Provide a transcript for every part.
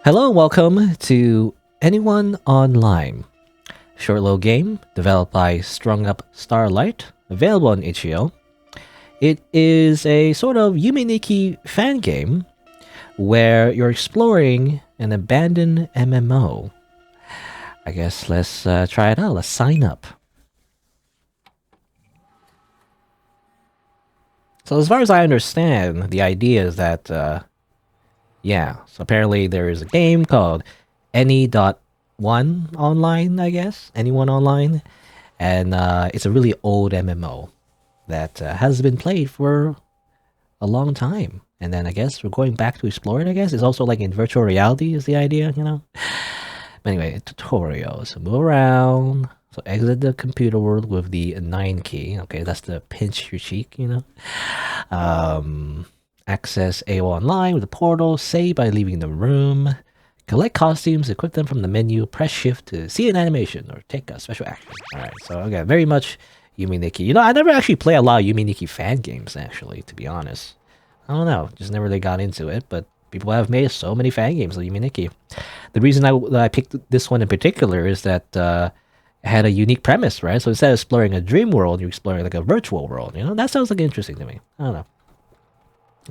Hello and welcome to Any.One Online. Short little game developed by Strung up Starlight, available on itch.io. It is a sort of Yuminiki fan game where you're exploring an abandoned MMO. I guess let's try it out. Let's sign up. So as far as I understand, the idea is that, so apparently there is a game called Any.One Online, I guess? Any.One Online. And it's a really old MMO that has been played for a long time. And then I guess we're going back to explore it, I guess. It's also like in virtual reality is the idea, you know? But anyway, tutorial. So move around. So exit the computer world with the 9 key. Okay, that's the pinch your cheek, you know? Access AO online with the portal. Save by leaving the room. Collect costumes, equip them from the menu. Press shift to see an animation or take a special action. Alright, so again, very much Yuminiki. You know, I never actually play a lot of Yuminiki fan games, actually, to be honest. I don't know, just never really got into it, but people have made so many fan games of Yuminiki. The reason I picked this one in particular is that it had a unique premise, right? So instead of exploring a dream world, you're exploring like a virtual world, you know? That sounds like interesting to me. I don't know.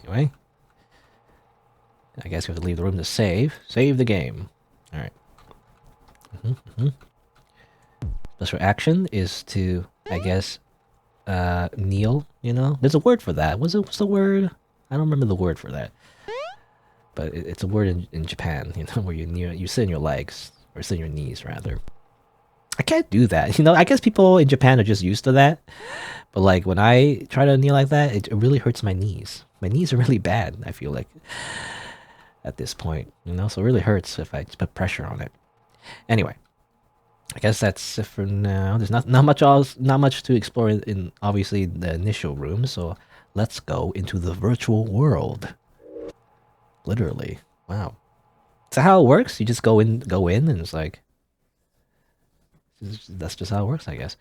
Anyway. I guess we have to leave the room to save. Save the game. Alright. Special action is to, I guess, kneel, you know? There's a word for that. What's the word? I don't remember the word for that. But it's a word in Japan, you know, where you sit on your legs. Or sit on your knees, rather. I can't do that. You know, I guess people in Japan are just used to that. But like, when I try to kneel like that, it really hurts my knees. My knees are really bad, I feel like. At this point, you know, so it really hurts if I put pressure on it. Anyway, I guess that's it for now. There's not much to explore in obviously the initial room, so let's go into the virtual world. Literally, wow. So how it works? You just go in, and it's like that's just how it works, I guess.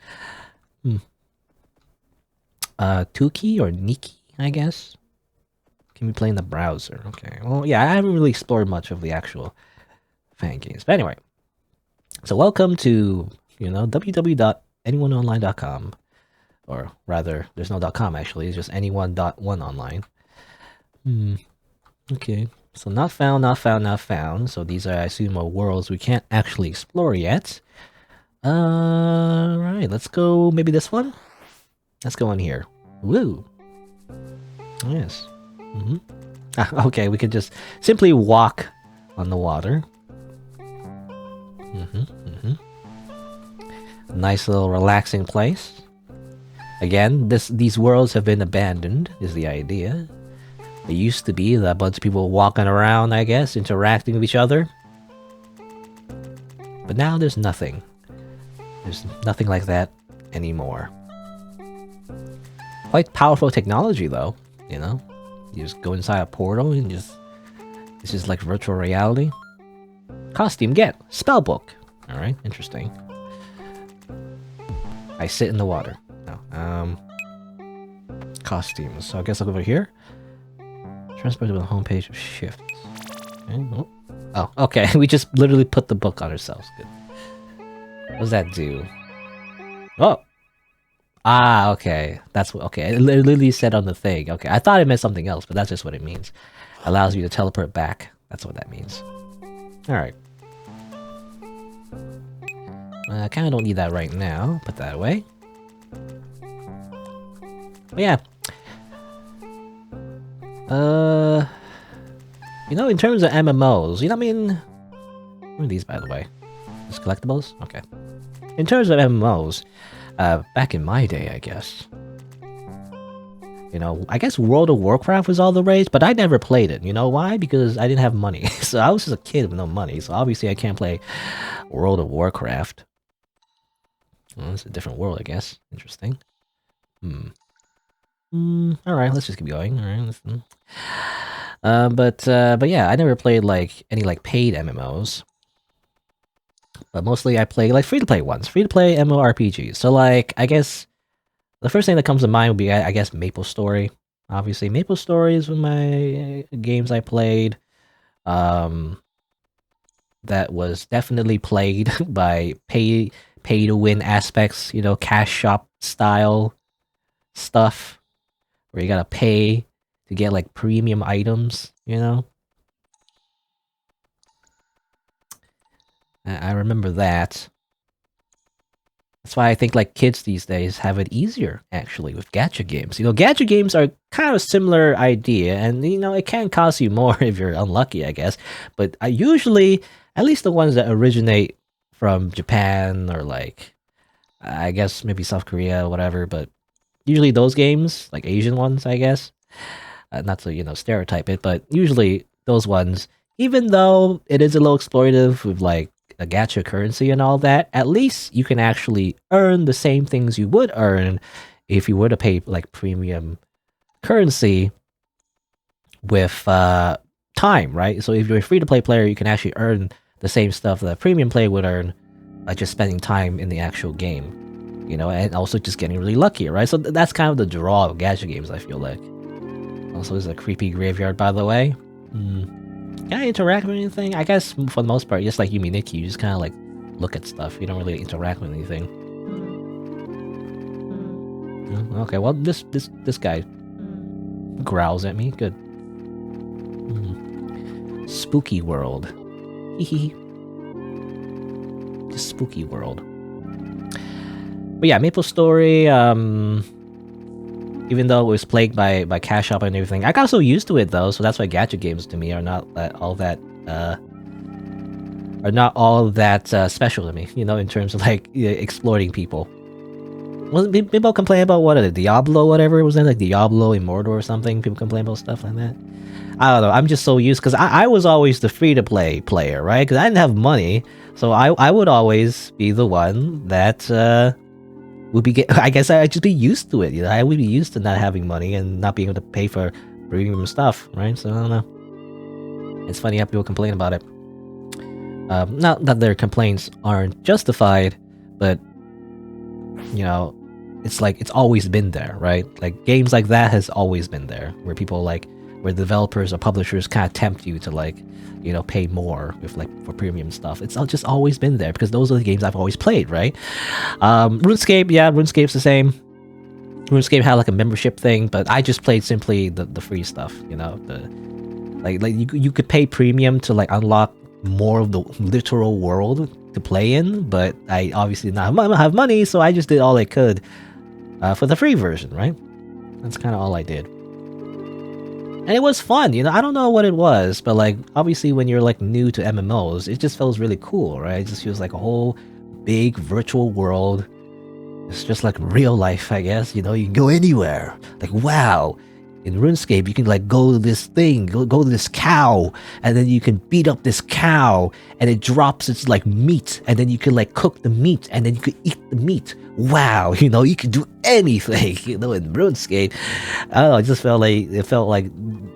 Tuki or Niki, I guess. Can we play in the browser? Okay. Well, yeah, I haven't really explored much of the actual fan games. But anyway. So welcome to, you know, www.anyoneonline.com. Or rather, there's no .com actually. It's just anyone.one.online. Okay. So not found. So these are, I assume, are worlds we can't actually explore yet. Right. Let's go. Maybe this one? Let's go in here. Woo. Yes. Okay, we can just simply walk on the water. Nice little relaxing place. Again, these worlds have been abandoned, is the idea. It used to be that a bunch of people walking around, I guess, interacting with each other. But now there's nothing. There's nothing like that anymore. Quite powerful technology, though, you know? You just go inside a portal and it's just like virtual reality. Costume get. Spellbook. Alright, interesting. I sit in the water. No. Costumes. So I guess I'll go over here. Transport to the homepage of shifts. Okay. Oh, okay. We just literally put the book on ourselves. Good. What does that do? Oh! Ah, okay. That's what. Okay, it literally said on the thing. Okay, I thought it meant something else, but that's just what it means. Allows you to teleport back. That's what that means. All right. I kind of don't need that right now. Put that away. But yeah. You know, in terms of MMOs, you know, I mean, what are these, by the way? Just collectibles? Okay. In terms of MMOs. Back in my day, I guess. You know, I guess World of Warcraft was all the rage, but I never played it. You know why? Because I didn't have money. So I was just a kid with no money, so obviously I can't play World of Warcraft. Well, it's a different world, I guess. Interesting. Alright, let's just keep going. Alright, but yeah, I never played like any like paid MMOs. But mostly I play like free-to-play ones. Free-to-play MMORPGs. So like, I guess the first thing that comes to mind would be, I guess, MapleStory. Obviously, MapleStory is one of my games I played. that was definitely plagued by pay to win aspects, you know, cash shop style stuff where you gotta pay to get like premium items, you know? I remember that. That's why I think like kids these days have it easier actually with gacha games. You know, gacha games are kind of a similar idea, and you know it can cost you more if you're unlucky, I guess. But I usually, at least the ones that originate from Japan or like, I guess maybe South Korea, or whatever. But usually those games, like Asian ones, I guess, not to stereotype it, but usually those ones, even though it is a little exploitative with like a gacha currency and all that, at least you can actually earn the same things you would earn if you were to pay like premium currency with time, right? So if you're a free to play player, you can actually earn the same stuff that a premium player would earn by just spending time in the actual game, you know, and also just getting really lucky, right? So that's kind of the draw of gacha games, I feel like. Also, there's a creepy graveyard, by the way. Can I interact with anything? I guess for the most part, just like Yumi Nikki, you just kind of like look at stuff. You don't really interact with anything. Okay, well this guy growls at me. Good. Spooky world. Hehe. Just spooky world. But yeah, Maple Story. Even though it was plagued by cash shop and everything, I got so used to it though. So that's why gacha games to me are not all that special to me. You know, in terms of like exploiting people. Wasn't people complain about what, Diablo, whatever it was in, like Diablo Immortal or something? People complain about stuff like that. I don't know. I'm just so used because I was always the free to play player, right? Because I didn't have money, so I would always be the one that I guess I'd just be used to it. You know, I would be used to not having money and not being able to pay for premium stuff, right? So I don't know. It's funny how people complain about it. Not that their complaints aren't justified, but you know, it's like it's always been there, right? Like games like that has always been there, where people like where developers or publishers kind of tempt you to like, you know, pay more with like for premium stuff. It's just always been there because those are the games I've always played, right? RuneScape, yeah, RuneScape's the same. RuneScape had like a membership thing, but I just played simply the free stuff, you know. Like you could pay premium to like unlock more of the literal world to play in, but I obviously did not have money, so I just did all I could for the free version, right? That's kind of all I did. And it was fun, you know. I don't know what it was, but like obviously when you're like new to MMOs, it just feels really cool, right? It just feels like a whole big virtual world. It's just like real life, I guess. You know, you can go anywhere. Like wow, in RuneScape you can like go to this thing, go to this cow, and then you can beat up this cow, and it drops its like meat, and then you can like cook the meat, and then you can eat the meat. Wow, you know, you can do anything, you know, in RuneScape. I don't know, it just felt like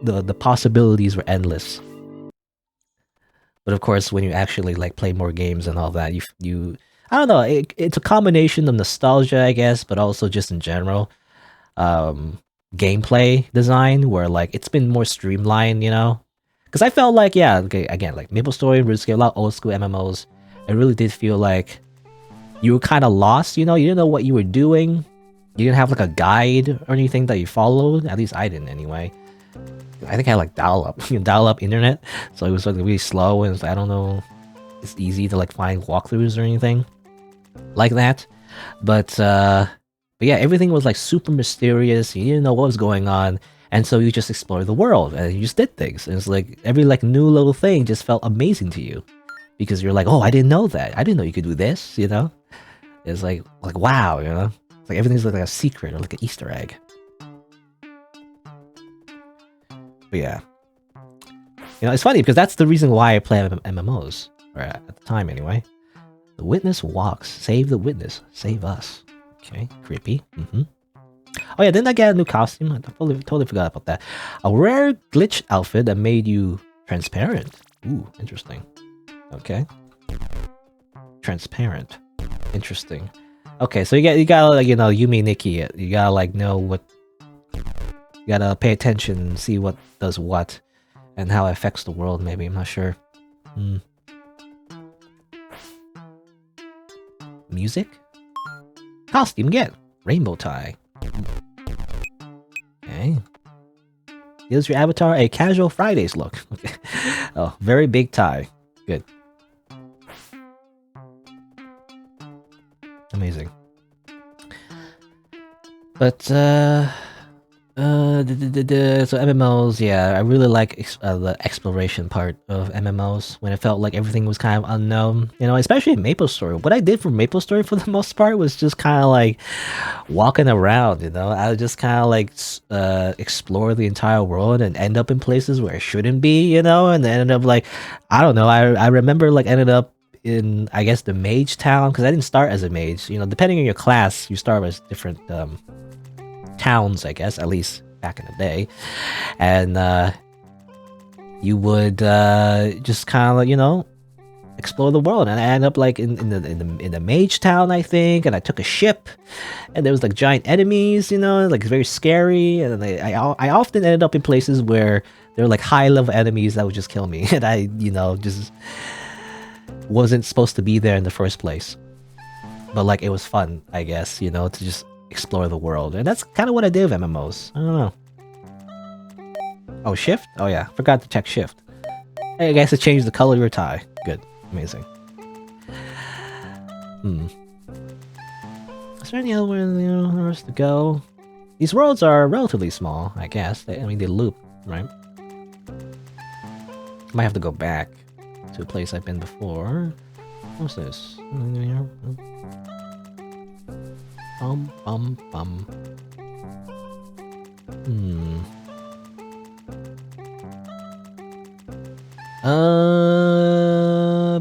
the possibilities were endless. But of course, when you actually like play more games and all that, you I don't know, it's a combination of nostalgia, I guess, but also just in general, gameplay design where like it's been more streamlined, you know. Because I felt like, yeah, okay, again, like MapleStory, RuneScape, a lot of old school MMOs, it really did feel like you were kind of lost, you know. You didn't know what you were doing. You didn't have like a guide or anything that you followed. At least I didn't anyway. I think I had like dial-up internet, so it was like really slow, and I don't know, it's easy to like find walkthroughs or anything like that. But yeah, everything was like super mysterious. You didn't know what was going on, and so you just explored the world and you just did things. And it's like every like new little thing just felt amazing to you because you're like, oh, I didn't know that. I didn't know you could do this. You know, it's like wow, you know, it's like everything's like a secret or like an Easter egg. But yeah, you know, it's funny because that's the reason why I play MMOs, or at the time anyway. The witness walks. Save the witness. Save us. Okay, creepy. Oh yeah, didn't I get a new costume? I totally forgot about that. A rare glitch outfit that made you transparent. Ooh, interesting. Okay. Transparent. Interesting. Okay, so you gotta like, you know, Yumi Nikki it. You gotta like know what. You gotta pay attention and see what does what, and how it affects the world. Maybe I'm not sure. Music. Costume get. Rainbow tie. Okay. Gives your avatar a casual Fridays look. Okay. Oh, very big tie. Good. Amazing. But so MMOs, yeah, I really like the exploration part of MMOs when it felt like everything was kind of unknown, you know, especially in MapleStory. What I did for MapleStory for the most part was just kind of like walking around, you know. I would just kind of like explore the entire world and end up in places where I shouldn't be, you know, and then end up like, I don't know, I remember like ended up in, I guess, the mage town, because I didn't start as a mage, you know, depending on your class, you start as different towns, I guess, at least back in the day. And you would just kind of, you know, explore the world. And I ended up like in the mage town, I think, and I took a ship, and there was like giant enemies, you know, like very scary. And I often ended up in places where there were like high level enemies that would just kill me, and I, you know, just wasn't supposed to be there in the first place. But like it was fun, I guess, you know, to just explore the world. And that's kind of what I did with MMOs. I don't know. Oh, shift? Oh yeah, forgot to check shift. Hey, I guess it changed the color of your tie. Good. Amazing. Is there any other universe to go? These worlds are relatively small, I guess. I mean, they loop, right? Might have to go back to a place I've been before. What's this?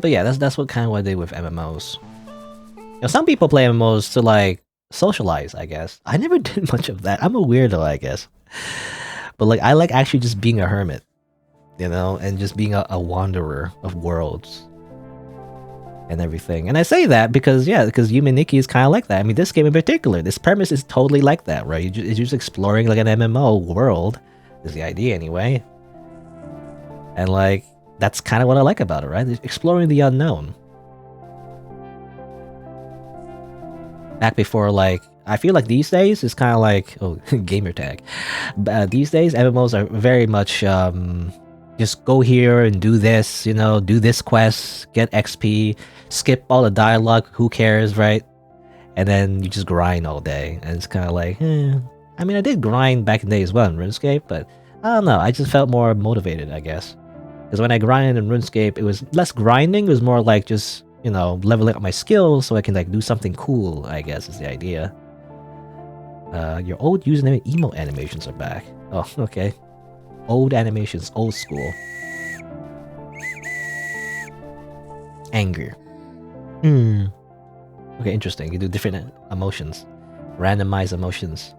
But yeah, that's what kind of what I did with MMOs. You know, some people play MMOs to like socialize, I guess. I never did much of that. I'm a weirdo, I guess. But like, I like actually just being a hermit, you know, and just being a wanderer of worlds and everything. And I say that because, yeah, because Human Nikki is kind of like that. I mean, this game in particular, this premise is totally like that, right? You're just exploring like an MMO world, is the idea anyway. And like, that's kind of what I like about it, right? Exploring the unknown. Back before, like, I feel like these days it's kind of like, oh, gamer tag. These days, MMOs are very much just go here and do this, you know, do this quest, get XP, skip all the dialogue, who cares, right? And then you just grind all day, and it's kind of like, I mean, I did grind back in the day as well in RuneScape, but I don't know, I just felt more motivated, I guess. Because when I grinded in RuneScape, it was less grinding, it was more like just, you know, leveling up my skills so I can like do something cool, I guess is the idea. Your old username and emo animations are back. Oh, okay. Old animations, old school. Anger. Okay, interesting. You do different emotions. Randomize emotions.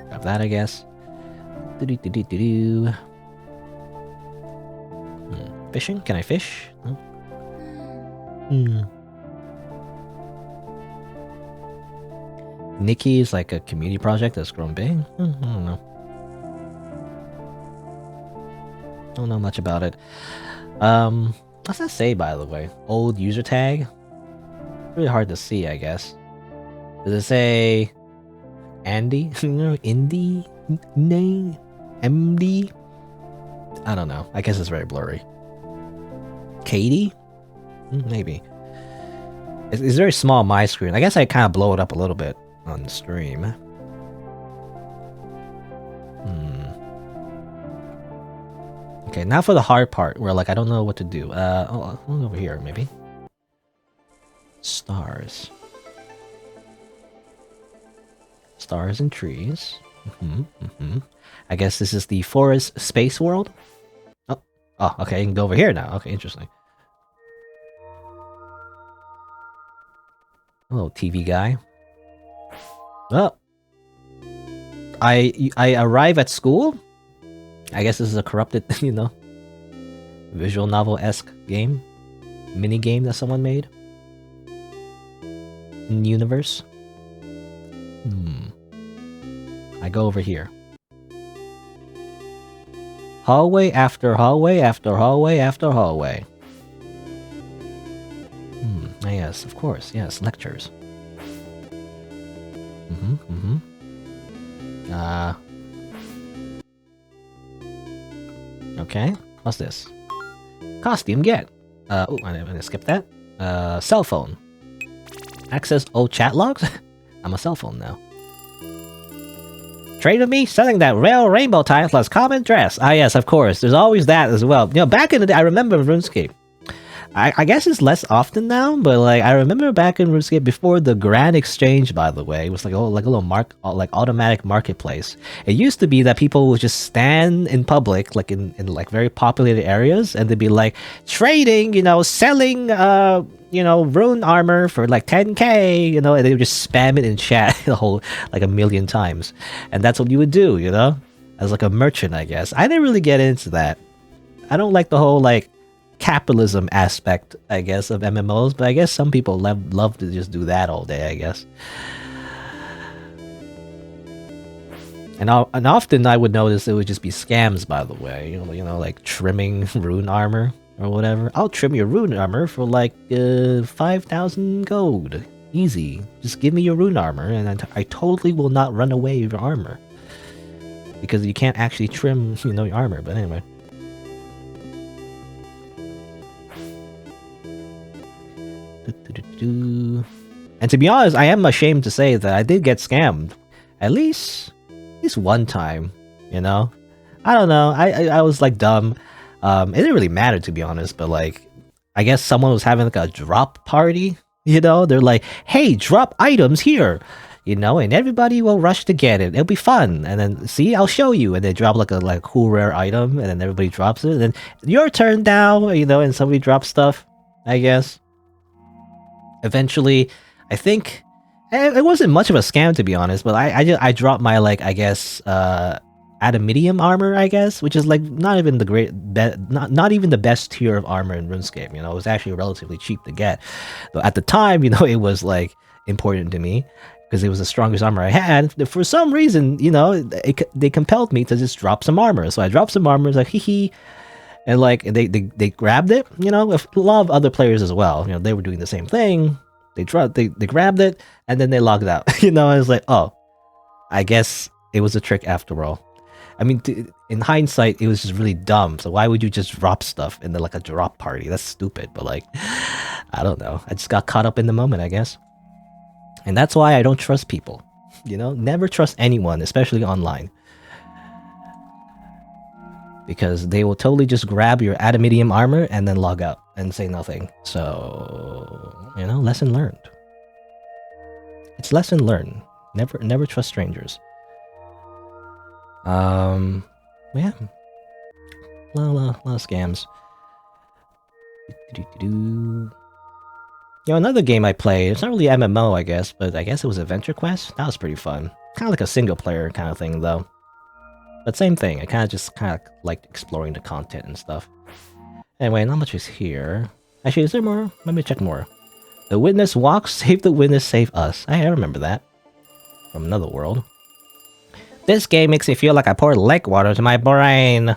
Grab that, I guess. Fishing? Can I fish? No? Nikki is like a community project that's grown big? I don't know. Don't know much about it. What's that say, by the way? Old user tag? Really hard to see, I guess. Does it say Andy? Indie? Name? MD? I don't know. I guess it's very blurry. Katie? Maybe. It's very small on my screen. I guess I kind of blow it up a little bit on the stream. Okay, now for the hard part, where like I don't know what to do. I'll go over here, maybe. Stars. Stars and trees. I guess this is the forest space world. Oh, okay, you can go over here now. Okay, interesting. Hello, TV guy. Oh, I arrive at school. I guess this is a corrupted, you know, visual novel-esque game, mini game that someone made in the universe. I go over here. Hallway after hallway after hallway after hallway. Ah, yes, of course. Yes, lectures. Okay. What's this? Costume get. Oh, I'm gonna skip that. Cell phone. Access old chat logs? I'm a cell phone now. Trade with me, selling that rare rainbow tie plus common dress. Ah yes, of course. There's always that as well. You know, back in the day, I remember RuneScape. I guess it's less often now, but like I remember back in RuneScape before the Grand Exchange, by the way, it was like a little like automatic marketplace. It used to be that people would just stand in public, like in like very populated areas, and they'd be like trading, you know, selling you know, rune armor for like 10k, you know, and they would just spam it in chat the whole like a million times, and that's what you would do, you know, as like a merchant, I guess. I didn't really get into that. I don't like the whole like capitalism aspect, I guess, of MMOs, but I guess some people love to just do that all day, I guess. And often I would notice it would just be scams, by the way, you know, like trimming rune armor or whatever. I'll trim your rune armor for like 5,000 gold. Easy. Just give me your rune armor and I totally will not run away with your armor. Because you can't actually trim, you know, your armor, but anyway. And to be honest, I am ashamed to say that I did get scammed. At least one time, you know? I don't know, I was like dumb. It didn't really matter, to be honest, but like, I guess someone was having like a drop party, you know? They're like, hey, drop items here, you know, and everybody will rush to get it. It'll be fun. And then, see, I'll show you. And they drop like a cool rare item, and then everybody drops it. And then your turn now, you know, and somebody drops stuff, I guess. Eventually, I think it wasn't much of a scam, to be honest, but I dropped my, like, I guess adamantium armor, I guess, which is like not even the not even the best tier of armor in RuneScape. You know, it was actually relatively cheap to get. But at the time, you know, it was like important to me because it was the strongest armor I had. For some reason, you know, they compelled me to just drop some armor. So I dropped some armor. It's like hee hee. And like they grabbed it, you know. A lot of other players as well, you know, they were doing the same thing. They grabbed it and then they logged out. You know, I was like, oh, I guess it was a trick after all. I mean, in hindsight, it was just really dumb. So why would you just drop stuff in like a drop party? That's stupid. But like, I don't know. I just got caught up in the moment, I guess. And that's why I don't trust people. You know, never trust anyone, especially online. Because they will totally just grab your adamantium armor and then log out and say nothing. So, you know, lesson learned. It's lesson learned. Never trust strangers. Yeah. A lot of scams. You know, another game I played, it's not really MMO, I guess, but I guess it was Adventure Quest. That was pretty fun. Kind of like a single player kind of thing, though. But same thing, I kind of liked exploring the content and stuff. Anyway, not much is here. Actually, is there more? Let me check more. The witness walks, save the witness, save us. I remember that. From another world. This game makes me feel like I poured lake water to my brain.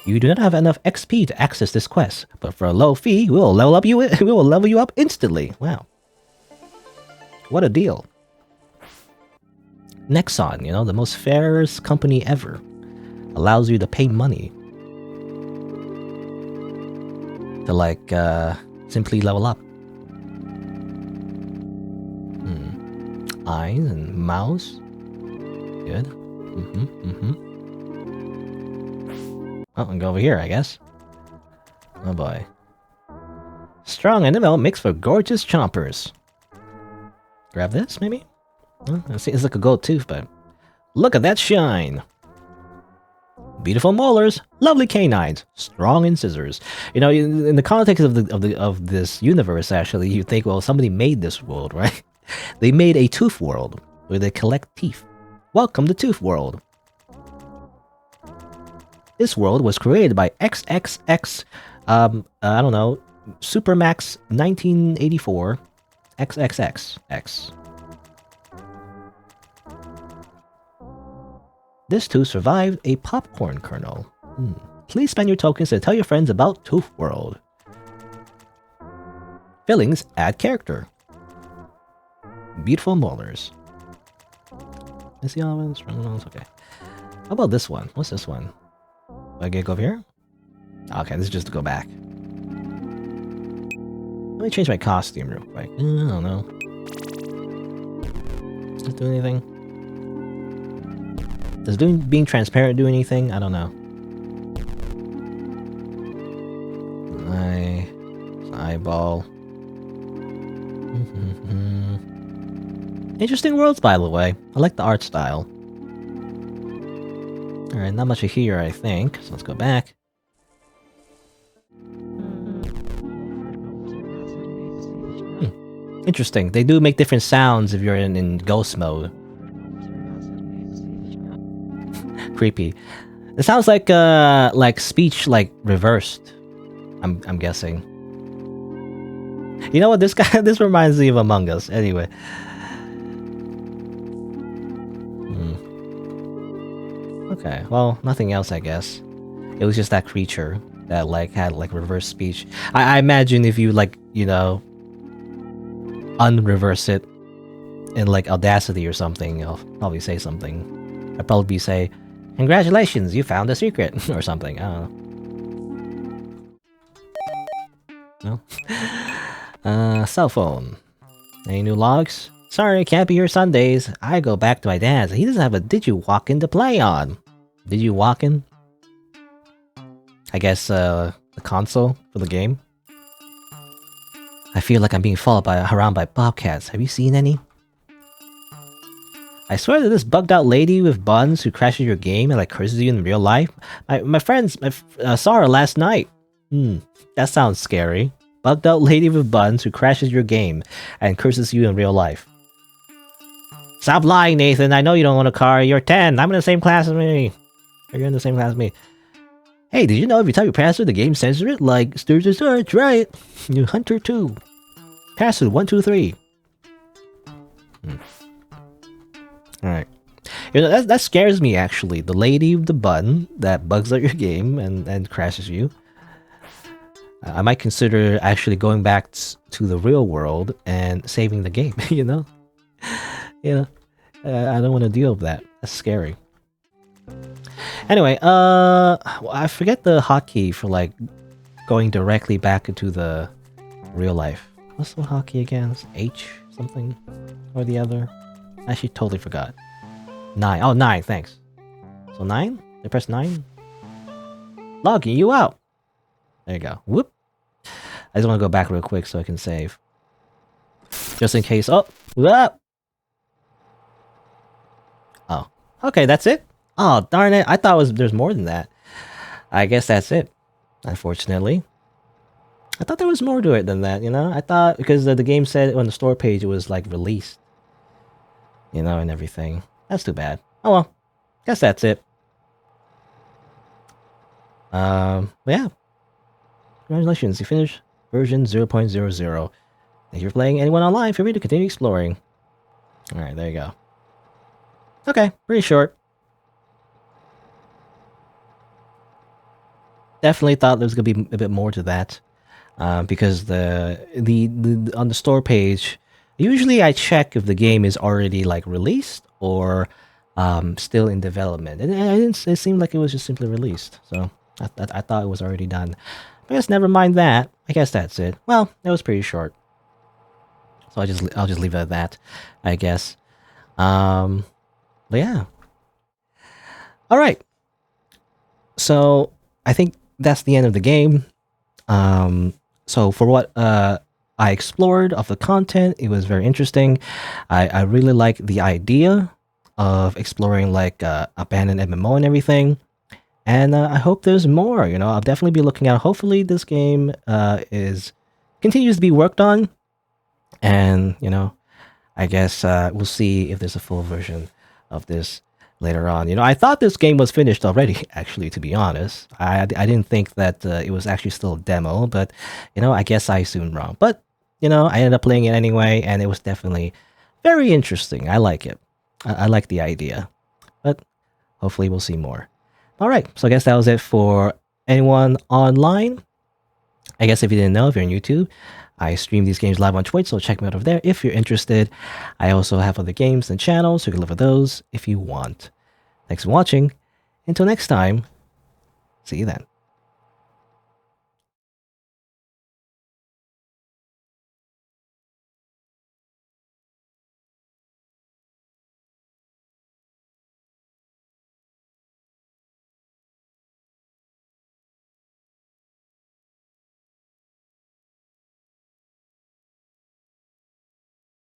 You do not have enough XP to access this quest, but for a low fee, we will level you up instantly. Wow. What a deal. Nexon, you know, the most fairest company ever, allows you to pay money to like simply level up. Eyes and mouse. Good. Oh, and go over here, I guess. Oh boy. Strong animal makes for gorgeous chompers. Grab this, maybe? Oh, it's like a gold tooth, but look at that shine! Beautiful molars, lovely canines, strong incisors. You know, in the context of this universe, actually, you think, well, somebody made this world, right? They made a tooth world where they collect teeth. Welcome to Tooth World. This world was created by XXX, I don't know, Supermax 1984, XXXX. This tooth survived a popcorn kernel. Please spend your tokens to tell your friends about Tooth World. Fillings add character. Beautiful molars. Is the other one strong ones? Okay. How about this one? What's this one? Do I get go over here? Okay, this is just to go back. Let me change my costume real quick. I don't know. Does it do anything? Does being transparent do anything? I don't know. Eyeball. Interesting worlds, by the way. I like the art style. Alright, not much here, I think. So let's go back. Interesting. They do make different sounds if you're in ghost mode. Creepy. It sounds like speech like reversed. I'm guessing. You know what? This reminds me of Among Us. Anyway. Okay. Well, nothing else, I guess. It was just that creature that had reverse speech. I imagine if you unreverse it in Audacity or something, I'll probably say something. I'd probably say, "Congratulations, you found a secret," or something. I don't know. No? Cell phone. Any new logs? Sorry, can't be here Sundays. I go back to my dad's. He doesn't have a Did You Walk In to play on. Did you walk in? I guess the console for the game. I feel like I'm being followed around by bobcats. Have you seen any? I swear that this bugged out lady with buns who crashes your game and curses you in real life. My friends saw her last night. That sounds scary. Bugged out lady with buns who crashes your game and curses you in real life. Stop lying, Nathan. I know you don't own a car. You're 10. I'm in the same class as me. You're in the same class as me. Hey, did you know if you type your password, the game censors it? Like, stirs a search, right? You Hunter 2. Password 123. Alright. You know, that scares me, actually. The lady with the bun that bugs out your game and crashes you. I might consider actually going back to the real world and saving the game, you know? I don't want to deal with that. That's scary. Anyway, I forget the hotkey for going directly back into the real life. What's the hotkey again? It's H something or the other. I actually totally forgot. 9. Oh, 9. Thanks. So 9? I press 9. Logging you out. There you go. Whoop. I just want to go back real quick so I can save. Just in case. Oh. Whoop. Oh. Okay, that's it. Oh, darn it. I thought there's more than that. I guess that's it. Unfortunately. I thought there was more to it than that, I thought, because the game said on the store page it was, released. And everything. That's too bad. Oh well. Guess that's it. Yeah. Congratulations, you finished version 0.00. If you're playing Any.One Online, feel free to continue exploring. Alright, there you go. Okay, pretty short. Definitely thought there was gonna be a bit more to that, because the on the store page, usually I check if the game is already released or still in development, and it seemed like it was just simply released. So I thought it was already done. I guess never mind that. I guess that's it. Well, that was pretty short, so I'll just leave it at that, I guess. But yeah. All right. So I think that's the end of the game. So for what I explored of the content, it was very interesting. I really like the idea of exploring abandoned MMO and everything. And I hope there's more. I'll definitely be looking at. Hopefully this game continues to be worked on. And I guess we'll see if there's a full version of this later on. I thought this game was finished already, actually, to be honest. I didn't think that it was actually still a demo, but, I guess I assumed wrong. But, I ended up playing it anyway, and it was definitely very interesting. I like it. I like the idea. But hopefully we'll see more. All right, so I guess that was it for Any.One Online. I guess if you didn't know, if you're on YouTube, I stream these games live on Twitch, so check me out over there if you're interested. I also have other games and channels, so you can look at those if you want. Thanks for watching. Until next time, see you then.